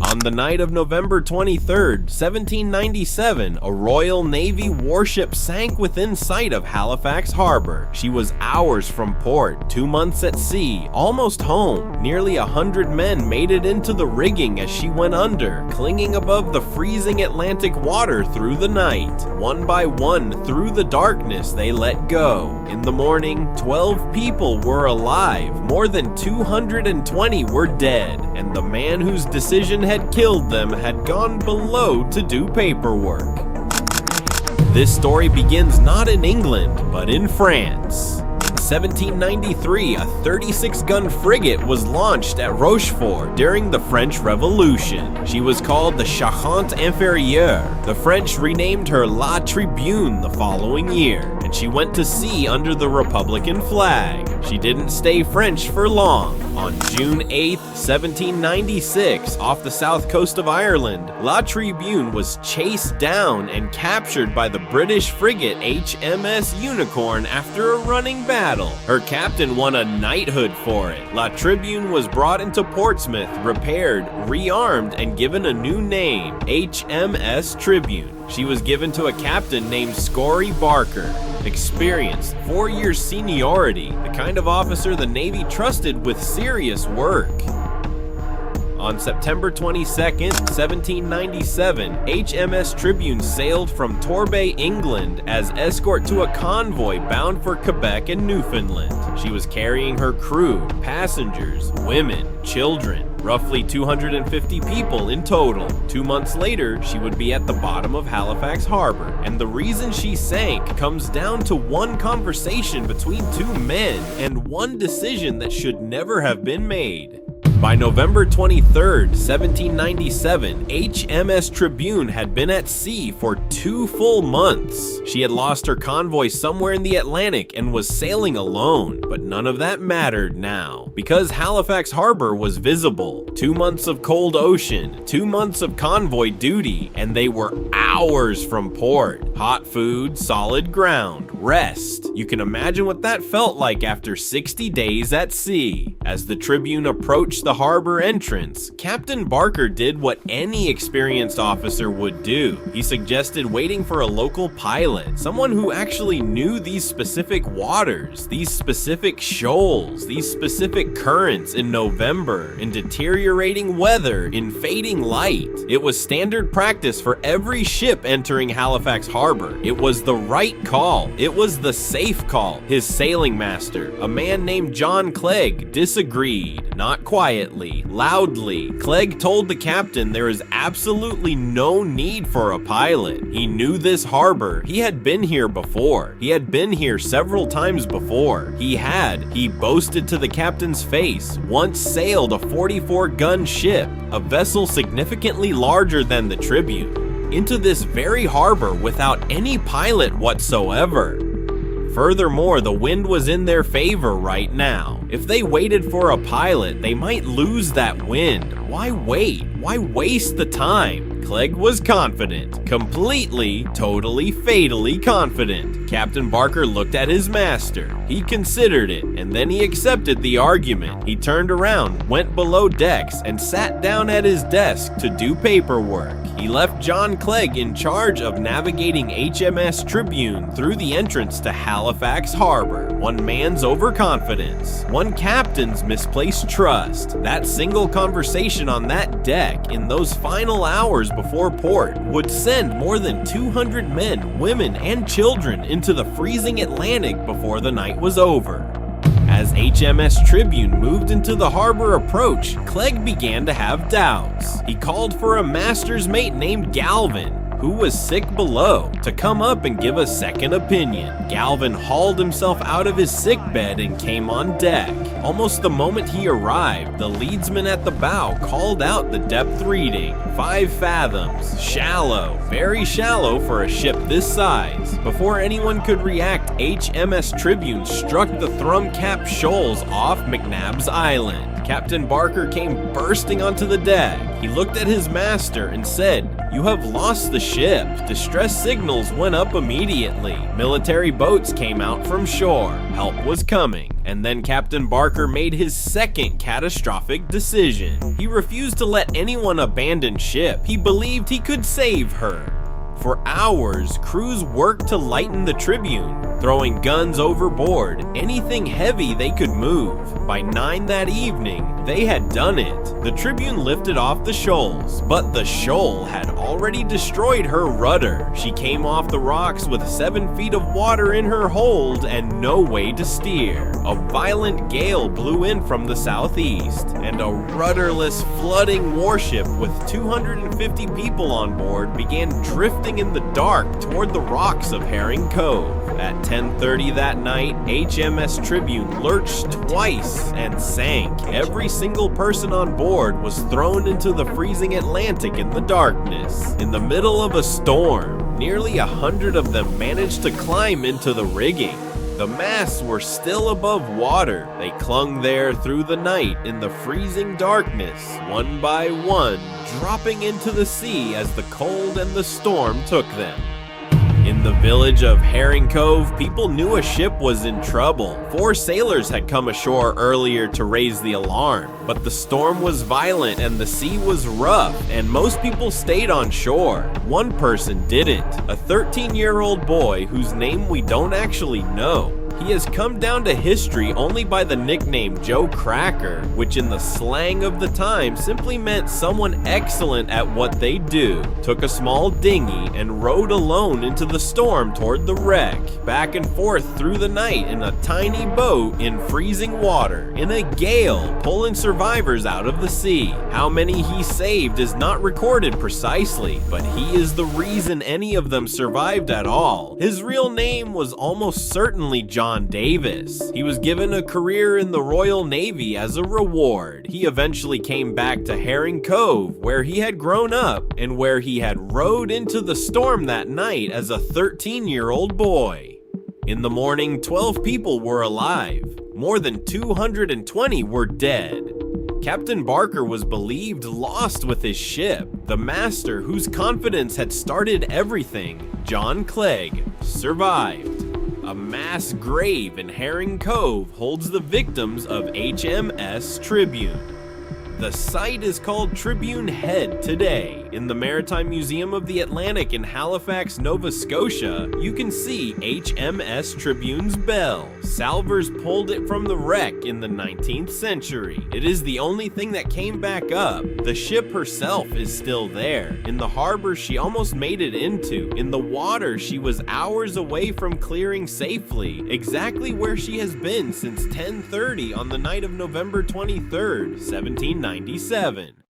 On the night of November 23rd, 1797, a Royal Navy warship sank within sight of Halifax Harbor. She was hours from port, 2 months at sea, almost home. Nearly 100 men made it into the rigging as she went under, clinging above the freezing Atlantic water through the night. One by one, through the darkness, they let go. In the morning, 12 people were alive, more than 220 were dead, and the man whose decision had killed them had gone below to do paperwork. This story begins not in England, but in France. In 1793, a 36-gun frigate was launched at Rochefort during the French Revolution. She was called the Charente Inférieure. The French renamed her La Tribune the following year, and she went to sea under the Republican flag. She didn't stay French for long. On June 8, 1796, off the south coast of Ireland, La Tribune was chased down and captured by the British frigate HMS Unicorn after a running battle. Her captain won a knighthood for it. La Tribune was brought into Portsmouth, repaired, rearmed, and given a new name, HMS Tribune. She was given to a captain named Scory Barker. Experienced, 4-year seniority, the kind of officer the Navy trusted with serious work. On September 22, 1797, HMS Tribune sailed from Torbay, England as escort to a convoy bound for Quebec and Newfoundland. She was carrying her crew, passengers, women, children, roughly 250 people in total. 2 months later, she would be at the bottom of Halifax Harbor, and the reason she sank comes down to one conversation between two men and one decision that should never have been made. By November 23, 1797, HMS Tribune had been at sea for 2 full months. She had lost her convoy somewhere in the Atlantic and was sailing alone, but none of that mattered now, because Halifax Harbor was visible. 2 months of cold ocean, 2 months of convoy duty, and they were hours from port. Hot food, solid ground, rest. You can imagine what that felt like after 60 days at sea. As the Tribune approached the harbor entrance, Captain Barker did what any experienced officer would do. He suggested waiting for a local pilot, someone who actually knew these specific waters, these specific shoals, these specific currents in November, in deteriorating weather, in fading light. It was standard practice for every ship entering Halifax Harbor. It was the right call. It was the safe call. His sailing master, a man named John Clegg, disagreed, not quietly, loudly. Clegg told the captain there is absolutely no need for a pilot. He knew this harbor. He had been here before. He had been here several times before. He boasted to the captain's face, once sailed a 44-gun ship, a vessel significantly larger than the Tribune, into this very harbor without any pilot whatsoever. Furthermore, the wind was in their favor right now. If they waited for a pilot, they might lose that wind. Why wait? Why waste the time? Clegg was confident. Completely, totally, fatally confident. Captain Barker looked at his master. He considered it, and then he accepted the argument. He turned around, went below decks, and sat down at his desk to do paperwork. He left John Clegg in charge of navigating HMS Tribune through the entrance to Halifax Harbor. One man's overconfidence, one captain's misplaced trust. That single conversation on that deck in those final hours before port would send more than 200 men, women, and children into the freezing Atlantic before the night was over. As HMS Tribune moved into the harbor approach, Clegg began to have doubts. He called for a master's mate named Galvin, who was sick below, to come up and give a second opinion. Galvin hauled himself out of his sickbed and came on deck. Almost the moment he arrived, the leadsman at the bow called out the depth reading. 5 fathoms. Shallow. Very shallow for a ship this size. Before anyone could react, HMS Tribune struck the Thrum Cap Shoals off McNabb's Island. Captain Barker came bursting onto the deck. He looked at his master and said, "You have lost the ship." Distress signals went up immediately. Military boats came out from shore. Help was coming. And then Captain Barker made his second catastrophic decision. He refused to let anyone abandon ship. He believed he could save her. For hours, crews worked to lighten the Tribune, throwing guns overboard, anything heavy they could move. By 9 that evening, they had done it. The Tribune lifted off the shoals, but the shoal had already destroyed her rudder. She came off the rocks with 7 feet of water in her hold and no way to steer. A violent gale blew in from the southeast, and a rudderless, flooding warship with 250 people on board began drifting in the dark toward the rocks of Herring Cove. At 10:30 that night, HMS Tribune lurched twice and sank. Every single person on board was thrown into the freezing Atlantic in the darkness. In the middle of a storm, nearly 100 of them managed to climb into the rigging. The masts were still above water. They clung there through the night in the freezing darkness, one by one, dropping into the sea as the cold and the storm took them. In the village of Herring Cove, people knew a ship was in trouble. 4 sailors had come ashore earlier to raise the alarm, but the storm was violent and the sea was rough, and most people stayed on shore. One person didn't, a 13-year-old boy whose name we don't actually know. He has come down to history only by the nickname Joe Cracker, which in the slang of the time simply meant someone excellent at what they do. Took a small dinghy and rowed alone into the storm toward the wreck, back and forth through the night in a tiny boat in freezing water, in a gale, pulling survivors out of the sea. How many he saved is not recorded precisely, but he is the reason any of them survived at all. His real name was almost certainly John Davis. He was given a career in the Royal Navy as a reward. He eventually came back to Herring Cove, where he had grown up and where he had rowed into the storm that night as a 13-year-old boy. In the morning, 12 people were alive. More than 220 were dead. Captain Barker was believed lost with his ship. The master, whose confidence had started everything, John Clegg, survived. A mass grave in Herring Cove holds the victims of HMS Tribune. The site is called Tribune Head today. In the Maritime Museum of the Atlantic in Halifax, Nova Scotia, you can see HMS Tribune's bell. Salvors pulled it from the wreck in the 19th century. It is the only thing that came back up. The ship herself is still there. In the harbor she almost made it into. In the water she was hours away from clearing safely, exactly where she has been since 10:30 on the night of November 23rd, 1797.